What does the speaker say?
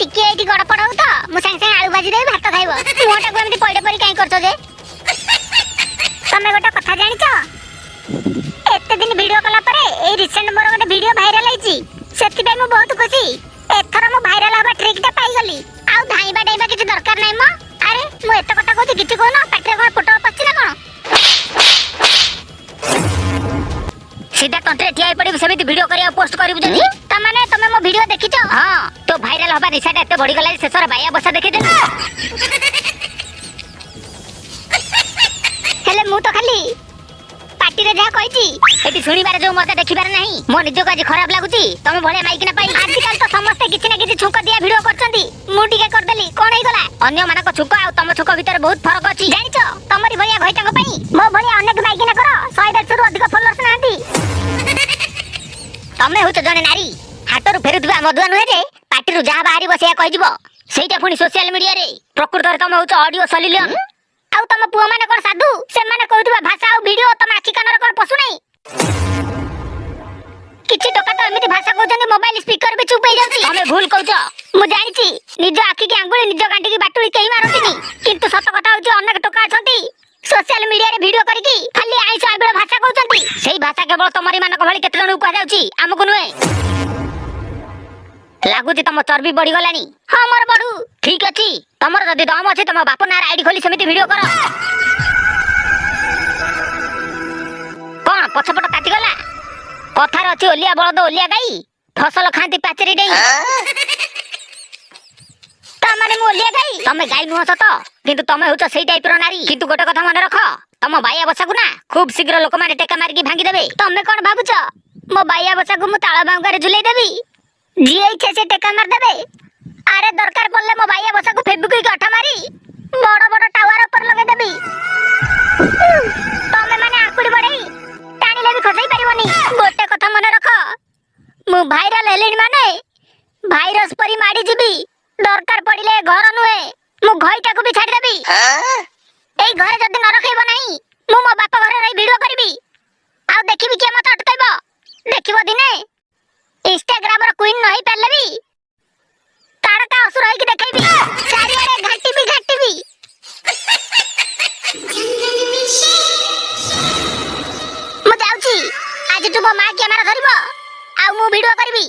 टिके एटी गड़ पड़ाऊ तो मु संग संग आलू भाजी देबी भात खाइबो मोटा को एमती पइडे परी काई करछो जे तमे गोटे कथा जानिछो एते दिन वीडियो कला परे ए रिसेंट मोर गोटे वीडियो वायरल आइची सेति बे मु बहुत खुशी एथरा मु वायरल हबा ट्रिक ता पाई गली आ धाइबा डेबा किछ दरकार नै म अरे मु एते कथा कहती किछ कहनो पाटे कोन फोटो पछिला कोन सीधा तंत्रे ठिया पड़ी सेमिति वीडियो करिया पोस्ट करिबु जदी त माने तमे मो वीडियो देखिछो हां तो वायरल हबा निशाटा एते बढी गला शेषर बाया बसा देखि दे हेले मु तो खाली पार्टी रे जा कहिची एटी सुनिबार जो मते देखिबार नाही मो निजो काजी खराब लागुची तमे भले माइक ना पाई आजकल तो समस्त किछि ना किछि छुक दिया वीडियो करचंती मु टिके कर देली कोन हे गला अन्य मानक छुक आ तम छुक भीतर बहुत फरक अछि जानिचो तमरी भलिया घइटाक पई मो भलिया अनेक माइक ना करो 100 अधिक फॉलोअर्स नांती तमे होत जने नारी हाटरू फेरुतबा मधुआ नुहे जे पार्टी रु जा बाहरी बसिया कहिजिबो सेइटा पुनी सोशल मीडिया रे प्रकृत रे तमे होत ऑडियो सलिलियन आउ तम पुआ माने कोन साधु से माने कहउतबा भाषा आ वीडियो तम आखि कानर कोन पसु नै किछि टका तो एमिति भाषा कहउछन मोबाइल स्पीकर भी चुप हे जाउची हमें भूल कहउछ मु जानिछि निज आखि के आंगुली निज गांटी की बाटुली केही मारतिनी किंतु सत कथा होची अनेक टका अछंती सोशल मीडिया रे वीडियो करिकी खाली आइस आबेळ भाषा कहउछंती सेही भाषा केवल तमरी मानक भली केते जण कह जाउची हमकु नुहे लागुची तम चर्बी बढ़ी गलानी हां मोर बडू ठीक अछि तमर जदी दम अछि तम बाप नार आईडी खोली समिति वीडियो कर कोन पछपट काटी गला कथार अछि ओलिया बळद ओलिया गाई फसल खांती पाचरी डेई ता माने मु ओलिया गाई तमे गाई नुह सत किंतु तमे होछ सेई टाइप रो नारी किंतु गोटे कथा मन रख तम बाया बसाकु ना खूब शीघ्र लोक माने टेका मार के भांगी देबे तमे कोन भाबुछ मो बाया बसाकु मु ताळा बांगा रे झुलै देबी जी इच्छा से टेका मार देबे अरे दरकार पड़ले मो बाया बसा को फेबुक के अठा मारी बड़ बड़ टावर ऊपर लगे देबी तमे माने आकुड़ी बड़ई टाणी ले भी खसई परिबनी गोटे कथा मन रख मु वायरल हेलिन माने भाइरस परी माडी जिबी दरकार पड़िले घर नुहे मु घइटा को भी छाडी देबी एई घरे जदी न रखैबो नाही मु मो बापा घरे रही वीडियो करबी आ देखिबी के मत अटकैबो देखिबो दिने इंस्टाग्राम रो क्वीन नहीं पहले भी ताड़का असुर है कि देखेबी चारियारे घाटी भी मु जाउची आज तू मो मां के मारा धरिबो आ मु वीडियो करबी